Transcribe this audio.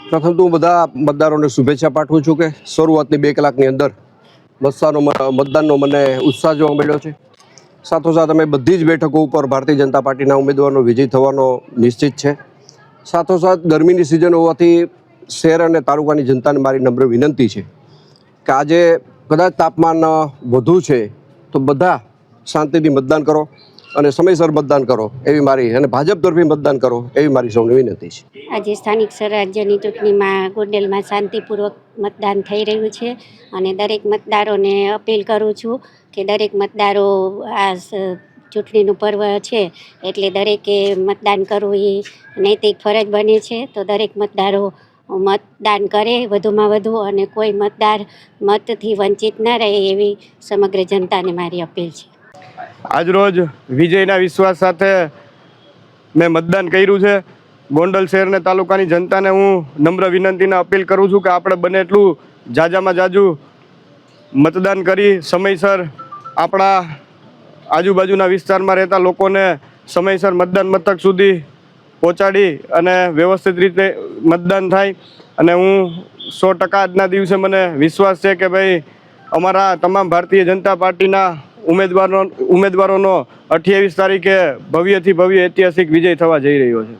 પ્રથમ તો હું બધા મતદારોને શુભેચ્છા પાઠવું છું કે શરૂઆતની 2 કલાકની અંદર મતદાનનો મને ઉત્સાહ જોવા મળ્યો છે. સાથોસાથ અમે બધી જ બેઠકો ઉપર ભારતીય જનતા પાર્ટીના ઉમેદવારનો વિજય થવાનો નિશ્ચિત છે. સાથોસાથ ગરમીની સિઝન હોવાથી શહેર અને તાલુકાની જનતાને મારી નમ્ર વિનંતી છે કે આજે કદાચ તાપમાન વધુ છે તો બધા શાંતિથી મતદાન કરો અને સમયસર મતદાન કરો એવી મારી, અને ભાજપ તરફી મતદાન કરો એવી મારી સૌને વિનંતી છે. આજે સ્થાનિક સ્વરાજ્યની ચૂંટણીમાં ગોંડલમાં શાંતિપૂર્વક મતદાન થઈ રહ્યું છે અને દરેક મતદારોને અપીલ કરું છું કે દરેક મતદારો આ ચૂંટણીનું પર્વ છે એટલે દરેકે મતદાન કરવું એ નૈતિક ફરજ બને છે. તો દરેક મતદારો મતદાન કરે વધુમાં વધુ, અને કોઈ મતદાર મતથી વંચિત ન રહે એવી સમગ્ર જનતાને મારી અપીલ છે. આજરોજ વિજયના વિશ્વાસ સાથે મેં મતદાન કર્યું છે. ગોંડલ શહેર અને તાલુકાની જનતાને હું નમ્ર વિનંતીને અપીલ કરું છું કે આપણે બને એટલું જાજામાં જાજુ મતદાન કરી સમયસર આપણા આજુબાજુના વિસ્તારમાં રહેતા લોકોને સમયસર મતદાન મથક સુધી પહોંચાડી અને વ્યવસ્થિત રીતે મતદાન થાય. અને હું 100% આજના દિવસે મને વિશ્વાસ છે કે ભાઈ અમારા તમામ ભારતીય જનતા પાર્ટીના ઉમેદવારોનો 28 તારીખે ભવ્યથી ભવ્ય ઐતિહાસિક વિજય થવા જઈ રહ્યો છે.